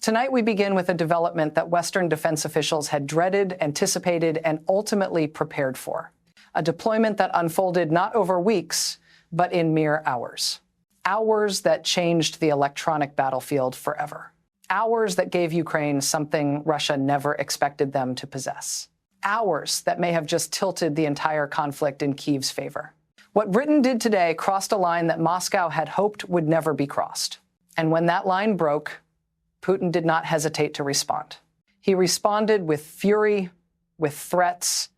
Tonight, we begin with a development that Western defense officials had dreaded, anticipated, and ultimately prepared for. A deployment that unfolded not over weeks, but in mere hours. Hours that changed the electronic battlefield forever. Hours that gave Ukraine something Russia never expected them to possess. Hours that may have just tilted the entire conflict in Kyiv's favor. What Britain did today crossed a line that Moscow had hoped would never be crossed. And when that line broke, Putin did not hesitate to respond. He responded with fury, with threats,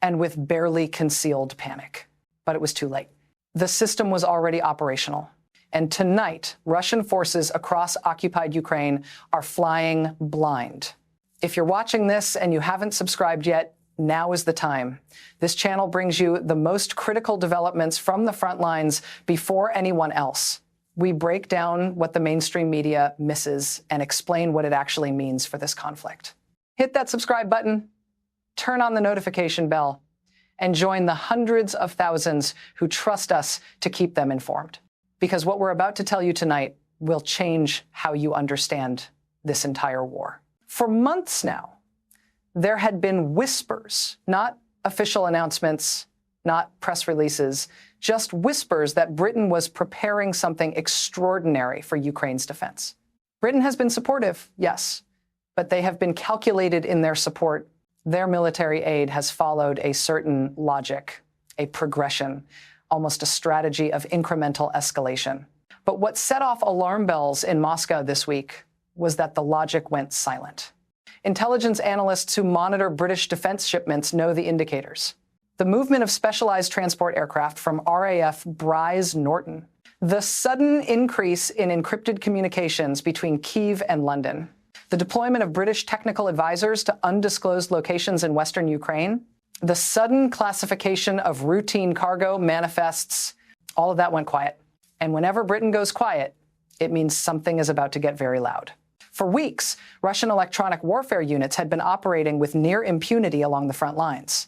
and with barely concealed panic. But it was too late. The system was already operational. And tonight, Russian forces across occupied Ukraine are flying blind. If you're watching this and you haven't subscribed yet, now is the time. This channel brings you the most critical developments from the front lines before anyone else. We break down what the mainstream media misses and explain what it actually means for this conflict. Hit that subscribe button, turn on the notification bell, and join the hundreds of thousands who trust us to keep them informed. Because what we're about to tell you tonight will change how you understand this entire war. For months now, there had been whispers, not official announcements, not press releases, just whispers that Britain was preparing something extraordinary for Ukraine's defense. Britain has been supportive, yes, but they have been calculated in their support. Their military aid has followed a certain logic, a progression, almost a strategy of incremental escalation. But what set off alarm bells in Moscow this week was that the logic went silent. Intelligence analysts who monitor British defense shipments know the indicators. The movement of specialized transport aircraft from RAF Bryce Norton. The sudden increase in encrypted communications between Kyiv and London. The deployment of British technical advisors to undisclosed locations in western Ukraine. The sudden classification of routine cargo manifests. All of that went quiet. And whenever Britain goes quiet, it means something is about to get very loud. For weeks, Russian electronic warfare units had been operating with near impunity along the front lines.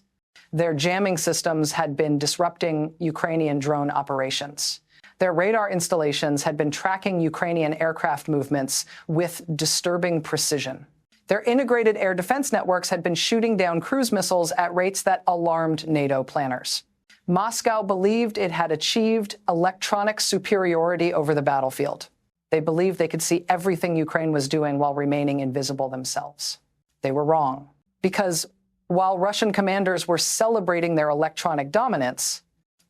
Their jamming systems had been disrupting Ukrainian drone operations. Their radar installations had been tracking Ukrainian aircraft movements with disturbing precision. Their integrated air defense networks had been shooting down cruise missiles at rates that alarmed NATO planners. Moscow believed it had achieved electronic superiority over the battlefield. They believed they could see everything Ukraine was doing while remaining invisible themselves. They were wrong, because while Russian commanders were celebrating their electronic dominance,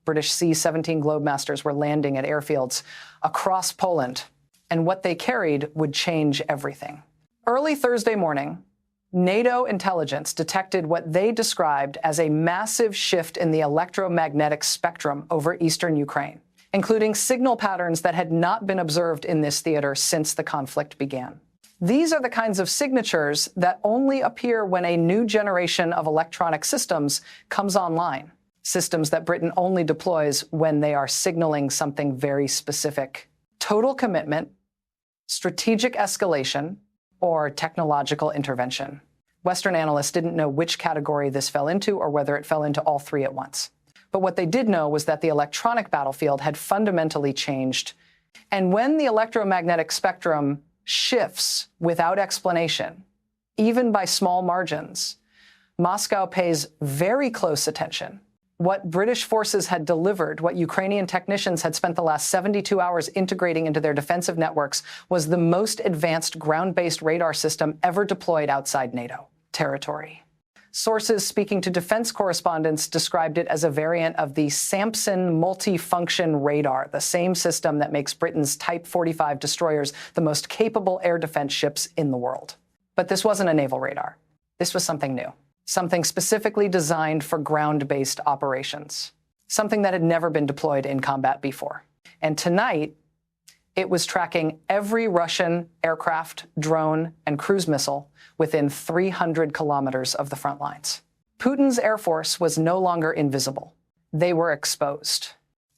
British C-17 Globemasters were landing at airfields across Poland, and what they carried would change everything. Early Thursday morning, NATO intelligence detected what they described as a massive shift in the electromagnetic spectrum over eastern Ukraine, including signal patterns that had not been observed in this theater since the conflict began. These are the kinds of signatures that only appear when a new generation of electronic systems comes online, systems that Britain only deploys when they are signaling something very specific. Total commitment, strategic escalation, or technological intervention. Western analysts didn't know which category this fell into or whether it fell into all three at once. But what they did know was that the electronic battlefield had fundamentally changed. And when the electromagnetic spectrum shifts without explanation, even by small margins, Moscow pays very close attention. What British forces had delivered, what Ukrainian technicians had spent the last 72 hours integrating into their defensive networks, was the most advanced ground-based radar system ever deployed outside NATO territory. Sources speaking to defense correspondents described it as a variant of the SAMPSON multifunction radar, the same system that makes Britain's Type 45 destroyers the most capable air defense ships in the world. But this wasn't a naval radar. This was something new, something specifically designed for ground-based operations, something that had never been deployed in combat before. And tonight, it was tracking every Russian aircraft, drone, and cruise missile within 300 kilometers of the front lines. Putin's Air Force was no longer invisible. They were exposed,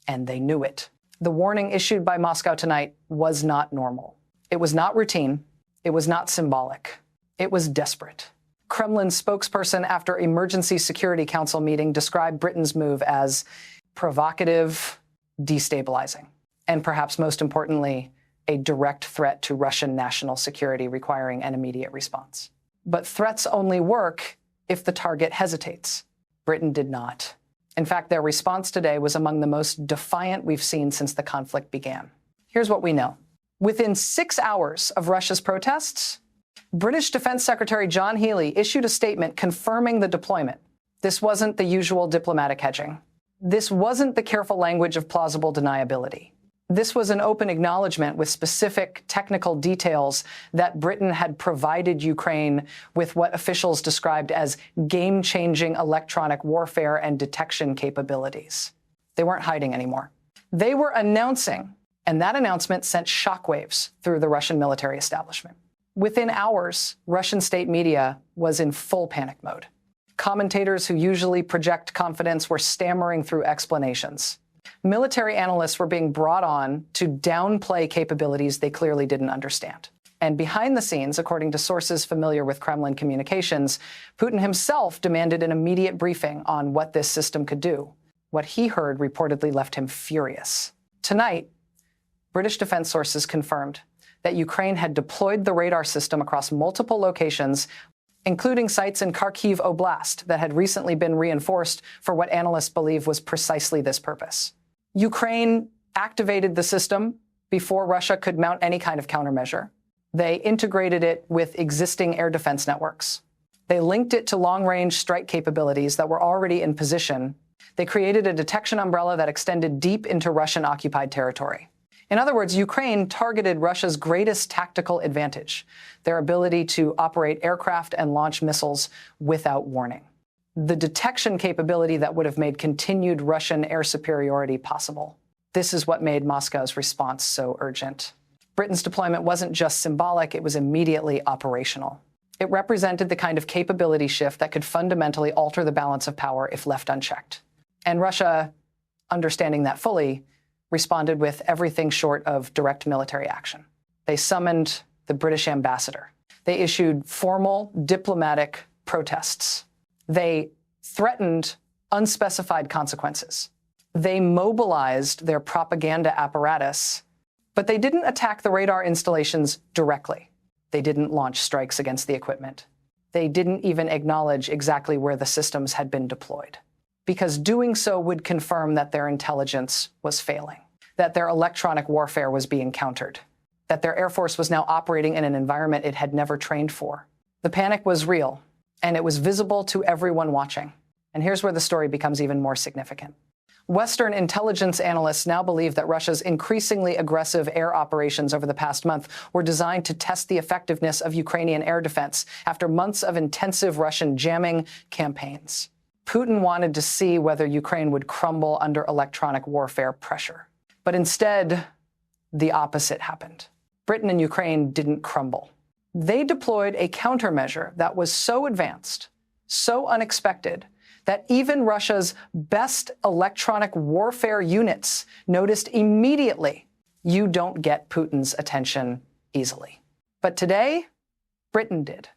and they knew it. The warning issued by Moscow tonight was not normal. It was not routine. It was not symbolic. It was desperate. Kremlin spokesperson after Emergency Security Council meeting described Britain's move as provocative, destabilizing, and perhaps most importantly, a direct threat to Russian national security requiring an immediate response. But threats only work if the target hesitates. Britain did not. In fact, their response today was among the most defiant we've seen since the conflict began. Here's what we know. Within 6 hours of Russia's protests, British Defense Secretary John Healey issued a statement confirming the deployment. This wasn't the usual diplomatic hedging. This wasn't the careful language of plausible deniability. This was an open acknowledgement with specific technical details that Britain had provided Ukraine with what officials described as game-changing electronic warfare and detection capabilities. They weren't hiding anymore. They were announcing, and that announcement sent shockwaves through the Russian military establishment. Within hours, Russian state media was in full panic mode. Commentators who usually project confidence were stammering through explanations. Military analysts were being brought on to downplay capabilities they clearly didn't understand. And behind the scenes, according to sources familiar with Kremlin communications, Putin himself demanded an immediate briefing on what this system could do. What he heard reportedly left him furious. Tonight, British defense sources confirmed that Ukraine had deployed the radar system across multiple locations, including sites in Kharkiv Oblast that had recently been reinforced for what analysts believe was precisely this purpose. Ukraine activated the system before Russia could mount any kind of countermeasure. They integrated it with existing air defense networks. They linked it to long-range strike capabilities that were already in position. They created a detection umbrella that extended deep into Russian-occupied territory. In other words, Ukraine targeted Russia's greatest tactical advantage, their ability to operate aircraft and launch missiles without warning. The detection capability that would have made continued Russian air superiority possible. This is what made Moscow's response so urgent. Britain's deployment wasn't just symbolic, it was immediately operational. It represented the kind of capability shift that could fundamentally alter the balance of power if left unchecked. And Russia, understanding that fully, responded with everything short of direct military action. They summoned the British ambassador. They issued formal diplomatic protests. They threatened unspecified consequences. They mobilized their propaganda apparatus, but they didn't attack the radar installations directly. They didn't launch strikes against the equipment. They didn't even acknowledge exactly where the systems had been deployed, because doing so would confirm that their intelligence was failing, that their electronic warfare was being countered, that their Air Force was now operating in an environment it had never trained for. The panic was real, and it was visible to everyone watching. And here's where the story becomes even more significant. Western intelligence analysts now believe that Russia's increasingly aggressive air operations over the past month were designed to test the effectiveness of Ukrainian air defense after months of intensive Russian jamming campaigns. Putin wanted to see whether Ukraine would crumble under electronic warfare pressure. But instead, the opposite happened. Britain and Ukraine didn't crumble. They deployed a countermeasure that was so advanced, so unexpected, that even Russia's best electronic warfare units noticed immediately, you don't get Putin's attention easily. But today, Britain did.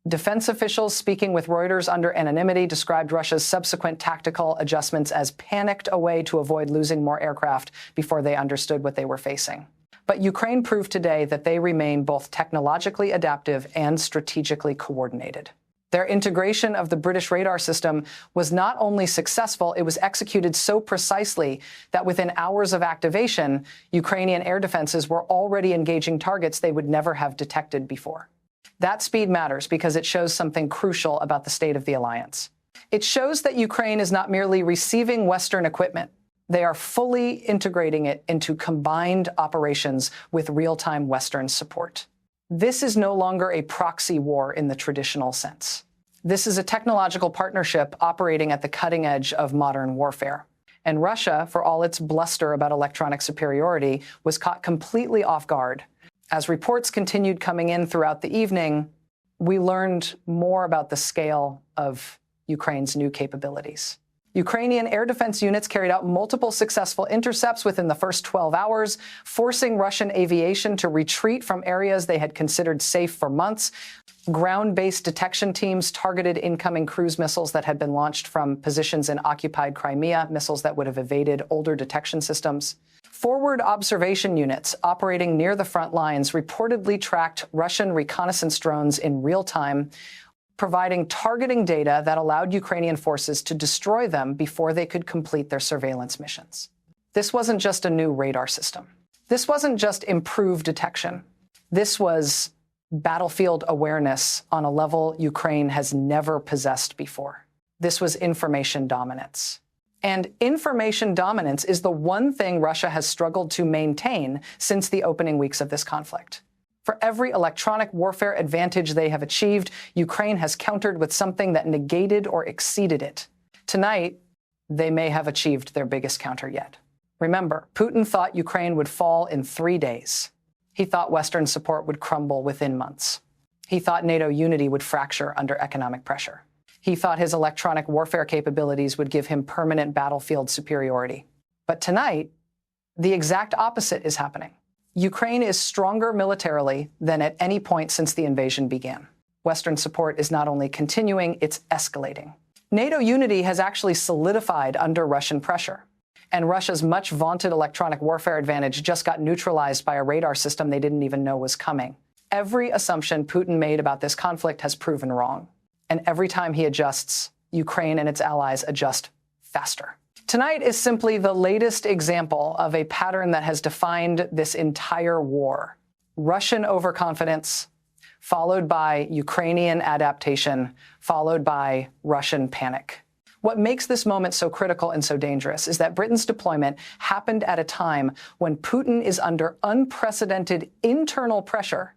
Defense officials speaking with Reuters under anonymity described Russia's subsequent tactical adjustments as panicked away to avoid losing more aircraft before they understood what they were facing. But Ukraine proved today that they remain both technologically adaptive and strategically coordinated. Their integration of the British radar system was not only successful, it was executed so precisely that within hours of activation, Ukrainian air defenses were already engaging targets they would never have detected before. That speed matters because it shows something crucial about the state of the alliance. It shows that Ukraine is not merely receiving Western equipment. They are fully integrating it into combined operations with real-time Western support. This is no longer a proxy war in the traditional sense. This is a technological partnership operating at the cutting edge of modern warfare. And Russia, for all its bluster about electronic superiority, was caught completely off guard. As reports continued coming in throughout the evening, we learned more about the scale of Ukraine's new capabilities. Ukrainian air defense units carried out multiple successful intercepts within the first 12 hours, forcing Russian aviation to retreat from areas they had considered safe for months. Ground-based detection teams targeted incoming cruise missiles that had been launched from positions in occupied Crimea, missiles that would have evaded older detection systems. Forward observation units operating near the front lines reportedly tracked Russian reconnaissance drones in real time, providing targeting data that allowed Ukrainian forces to destroy them before they could complete their surveillance missions. This wasn't just a new radar system. This wasn't just improved detection. This was battlefield awareness on a level Ukraine has never possessed before. This was information dominance. And information dominance is the one thing Russia has struggled to maintain since the opening weeks of this conflict. For every electronic warfare advantage they have achieved, Ukraine has countered with something that negated or exceeded it. Tonight, they may have achieved their biggest counter yet. Remember, Putin thought Ukraine would fall in 3 days. He thought Western support would crumble within months. He thought NATO unity would fracture under economic pressure. He thought his electronic warfare capabilities would give him permanent battlefield superiority. But tonight, the exact opposite is happening. Ukraine is stronger militarily than at any point since the invasion began. Western support is not only continuing, it's escalating. NATO unity has actually solidified under Russian pressure. And Russia's much vaunted electronic warfare advantage just got neutralized by a radar system they didn't even know was coming. Every assumption Putin made about this conflict has proven wrong. And every time he adjusts, Ukraine and its allies adjust faster. Tonight is simply the latest example of a pattern that has defined this entire war. Russian overconfidence, followed by Ukrainian adaptation, followed by Russian panic. What makes this moment so critical and so dangerous is that Britain's deployment happened at a time when Putin is under unprecedented internal pressure.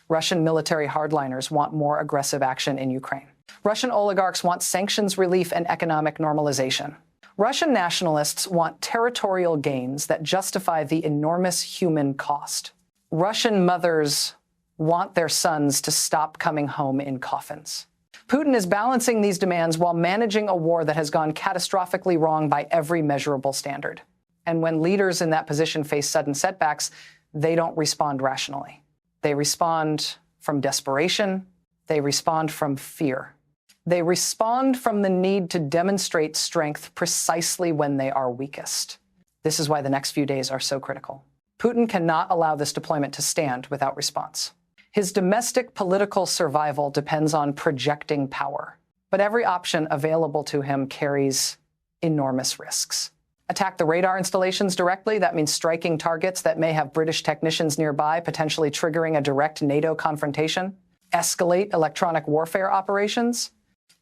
Russian military hardliners want more aggressive action in Ukraine. Russian oligarchs want sanctions relief and economic normalization. Russian nationalists want territorial gains that justify the enormous human cost. Russian mothers want their sons to stop coming home in coffins. Putin is balancing these demands while managing a war that has gone catastrophically wrong by every measurable standard. And when leaders in that position face sudden setbacks, they don't respond rationally. They respond from desperation. They respond from fear. They respond from the need to demonstrate strength precisely when they are weakest. This is why the next few days are so critical. Putin cannot allow this deployment to stand without response. His domestic political survival depends on projecting power. But every option available to him carries enormous risks. Attack the radar installations directly, that means striking targets that may have British technicians nearby, potentially triggering a direct NATO confrontation. Escalate electronic warfare operations.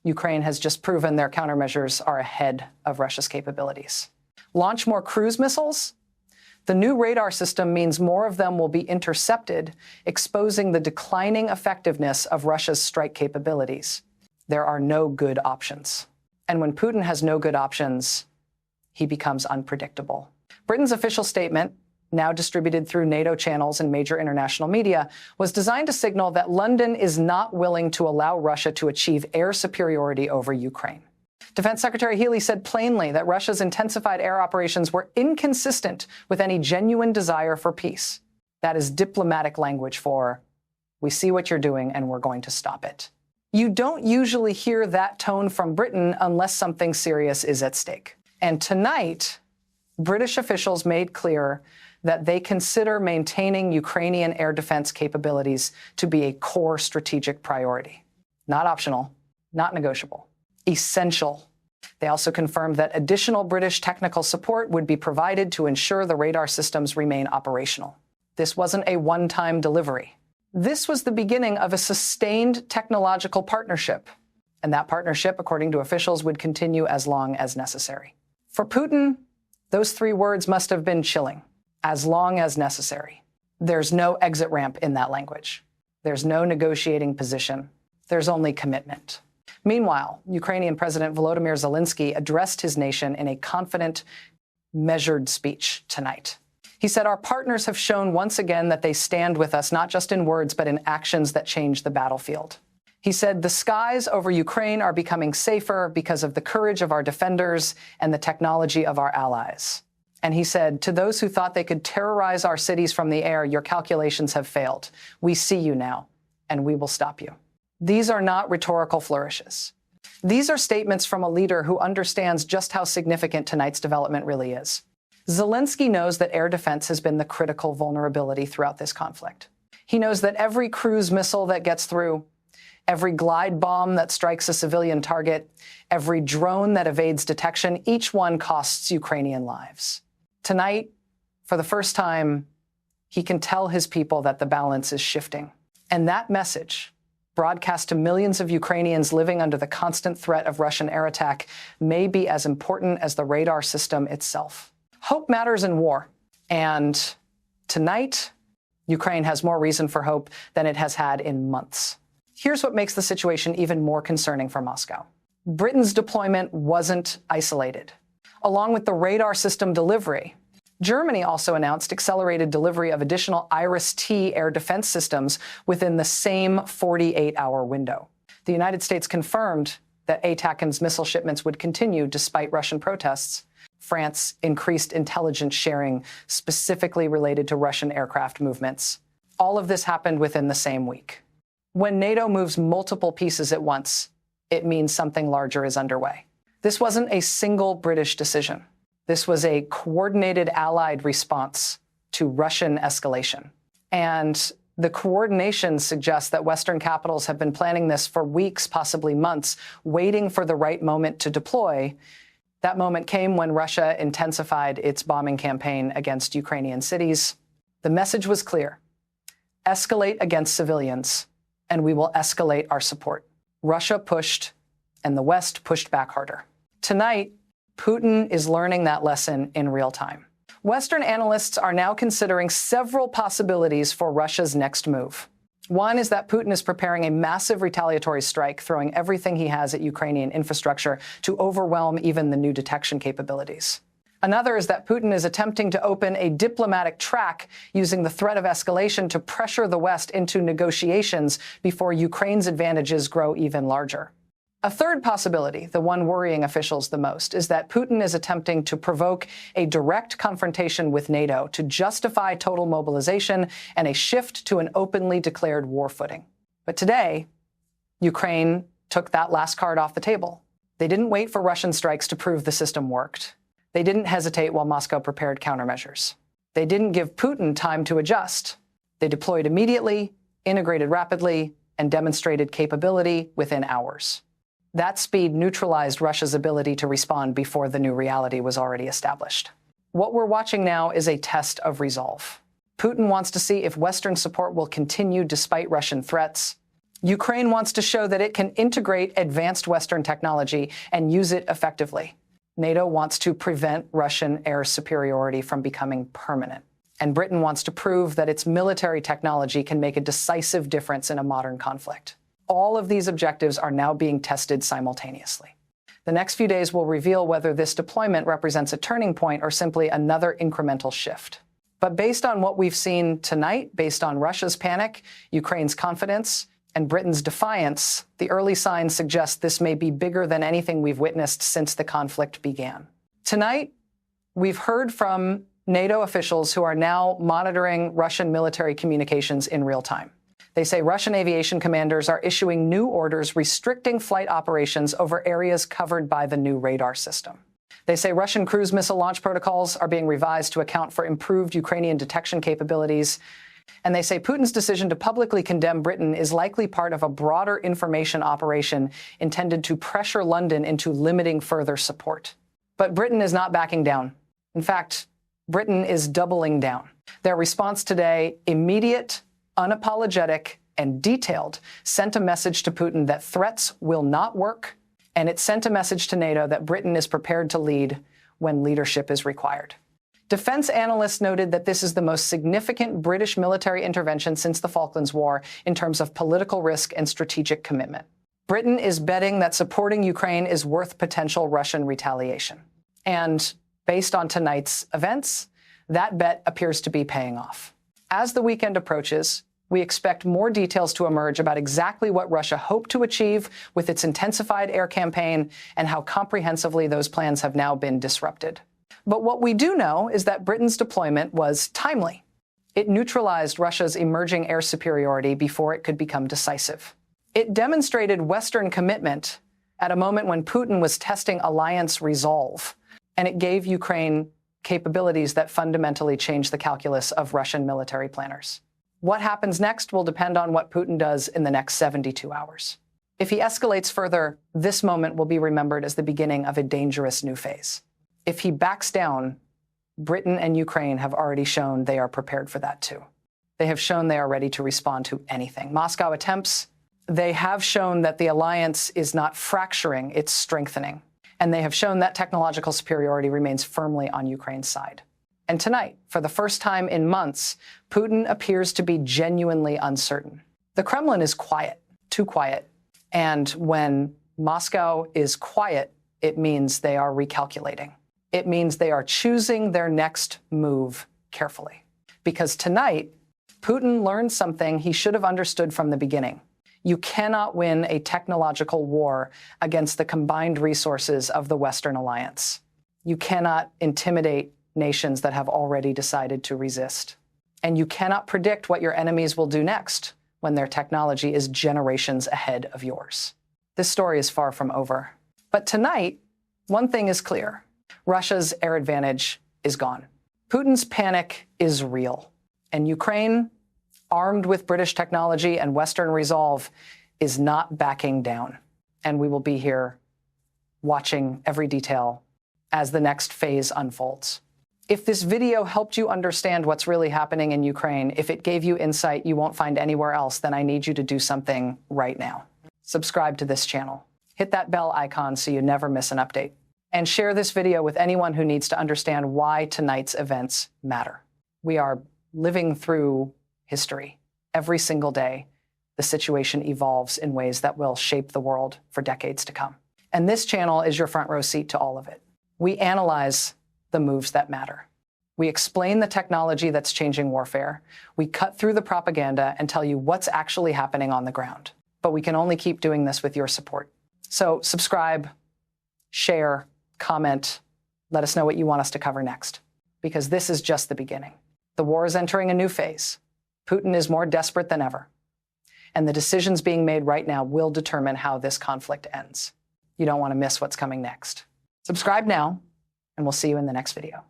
Ukraine has just proven their countermeasures are ahead of Russia's capabilities. Launch more cruise missiles. The new radar system means more of them will be intercepted, exposing the declining effectiveness of Russia's strike capabilities. There are no good options. And when Putin has no good options, he becomes unpredictable. Britain's official statement, now distributed through NATO channels and major international media, was designed to signal that London is not willing to allow Russia to achieve air superiority over Ukraine. Defense Secretary Healey said plainly that Russia's intensified air operations were inconsistent with any genuine desire for peace. That is diplomatic language for, we see what you're doing and we're going to stop it. You don't usually hear that tone from Britain unless something serious is at stake. And tonight, British officials made clear that they consider maintaining Ukrainian air defense capabilities to be a core strategic priority. Not optional, not negotiable. Essential. They also confirmed that additional British technical support would be provided to ensure the radar systems remain operational. This wasn't a one-time delivery. This was the beginning of a sustained technological partnership. And that partnership, according to officials, would continue as long as necessary. For Putin, those 3 words must have been chilling. As long as necessary. There's no exit ramp in that language. There's no negotiating position. There's only commitment. Meanwhile, Ukrainian President Volodymyr Zelensky addressed his nation in a confident, measured speech tonight. He said, "Our partners have shown once again that they stand with us, not just in words, but in actions that change the battlefield." He said, "The skies over Ukraine are becoming safer because of the courage of our defenders and the technology of our allies." And he said, "To those who thought they could terrorize our cities from the air, your calculations have failed. We see you now, and we will stop you." These are not rhetorical flourishes. These are statements from a leader who understands just how significant tonight's development really is. Zelensky knows that air defense has been the critical vulnerability throughout this conflict. He knows that every cruise missile that gets through, every glide bomb that strikes a civilian target, every drone that evades detection, each one costs Ukrainian lives. Tonight, for the first time, he can tell his people that the balance is shifting. And that message, broadcast to millions of Ukrainians living under the constant threat of Russian air attack, may be as important as the radar system itself. Hope matters in war. And tonight, Ukraine has more reason for hope than it has had in months. Here's what makes the situation even more concerning for Moscow. Britain's deployment wasn't isolated. Along with the radar system delivery, Germany also announced accelerated delivery of additional IRIS-T air defense systems within the same 48-hour window. The United States confirmed that ATACMS missile shipments would continue despite Russian protests. France increased intelligence sharing specifically related to Russian aircraft movements. All of this happened within the same week. When NATO moves multiple pieces at once, it means something larger is underway. This wasn't a single British decision. This was a coordinated allied response to Russian escalation. And the coordination suggests that Western capitals have been planning this for weeks, possibly months, waiting for the right moment to deploy. That moment came when Russia intensified its bombing campaign against Ukrainian cities. The message was clear: escalate against civilians, and we will escalate our support. Russia pushed, and the West pushed back harder. Tonight, Putin is learning that lesson in real time. Western analysts are now considering several possibilities for Russia's next move. One is that Putin is preparing a massive retaliatory strike, throwing everything he has at Ukrainian infrastructure to overwhelm even the new detection capabilities. Another is that Putin is attempting to open a diplomatic track using the threat of escalation to pressure the West into negotiations before Ukraine's advantages grow even larger. A third possibility, the one worrying officials the most, is that Putin is attempting to provoke a direct confrontation with NATO to justify total mobilization and a shift to an openly declared war footing. But today, Ukraine took that last card off the table. They didn't wait for Russian strikes to prove the system worked. They didn't hesitate while Moscow prepared countermeasures. They didn't give Putin time to adjust. They deployed immediately, integrated rapidly, and demonstrated capability within hours. That speed neutralized Russia's ability to respond before the new reality was already established. What we're watching now is a test of resolve. Putin wants to see if Western support will continue despite Russian threats. Ukraine wants to show that it can integrate advanced Western technology and use it effectively. NATO wants to prevent Russian air superiority from becoming permanent. And Britain wants to prove that its military technology can make a decisive difference in a modern conflict. All of these objectives are now being tested simultaneously. The next few days will reveal whether this deployment represents a turning point or simply another incremental shift. But based on what we've seen tonight, based on Russia's panic, Ukraine's confidence, and Britain's defiance, the early signs suggest this may be bigger than anything we've witnessed since the conflict began. Tonight, we've heard from NATO officials who are now monitoring Russian military communications in real time. They say Russian aviation commanders are issuing new orders restricting flight operations over areas covered by the new radar system. They say Russian cruise missile launch protocols are being revised to account for improved Ukrainian detection capabilities. And they say Putin's decision to publicly condemn Britain is likely part of a broader information operation intended to pressure London into limiting further support. But Britain is not backing down. In fact, Britain is doubling down. Their response today, immediate, unapologetic, and detailed, sent a message to Putin that threats will not work, and it sent a message to NATO that Britain is prepared to lead when leadership is required. Defense analysts noted that this is the most significant British military intervention since the Falklands War in terms of political risk and strategic commitment. Britain is betting that supporting Ukraine is worth potential Russian retaliation. And based on tonight's events, that bet appears to be paying off. As the weekend approaches, we expect more details to emerge about exactly what Russia hoped to achieve with its intensified air campaign and how comprehensively those plans have now been disrupted. But what we do know is that Britain's deployment was timely. It neutralized Russia's emerging air superiority before it could become decisive. It demonstrated Western commitment at a moment when Putin was testing alliance resolve, and it gave Ukraine capabilities that fundamentally change the calculus of Russian military planners. What happens next will depend on what Putin does in the next 72 hours. If he escalates further, this moment will be remembered as the beginning of a dangerous new phase. If he backs down, Britain and Ukraine have already shown they are prepared for that too. They have shown they are ready to respond to anything. Moscow attempts, they have shown that the alliance is not fracturing, it's strengthening. And they have shown that technological superiority remains firmly on Ukraine's side. And tonight, for the first time in months, Putin appears to be genuinely uncertain. The Kremlin is quiet, too quiet. And when Moscow is quiet, it means they are recalculating. It means they are choosing their next move carefully. Because tonight, Putin learned something he should have understood from the beginning. You cannot win a technological war against the combined resources of the Western alliance. You cannot intimidate nations that have already decided to resist. And you cannot predict what your enemies will do next when their technology is generations ahead of yours. This story is far from over. But tonight, one thing is clear. Russia's air advantage is gone. Putin's panic is real. And Ukraine, armed with British technology and Western resolve, is not backing down. And we will be here watching every detail as the next phase unfolds. If this video helped you understand what's really happening in Ukraine, if it gave you insight you won't find anywhere else, then I need you to do something right now. Subscribe to this channel. Hit that bell icon so you never miss an update. And share this video with anyone who needs to understand why tonight's events matter. We are living through history. Every single day, the situation evolves in ways that will shape the world for decades to come. And this channel is your front row seat to all of it. We analyze the moves that matter. We explain the technology that's changing warfare. We cut through the propaganda and tell you what's actually happening on the ground. But we can only keep doing this with your support. So subscribe, share, comment, let us know what you want us to cover next. Because this is just the beginning. The war is entering a new phase. Putin is more desperate than ever. And the decisions being made right now will determine how this conflict ends. You don't want to miss what's coming next. Subscribe now, and we'll see you in the next video.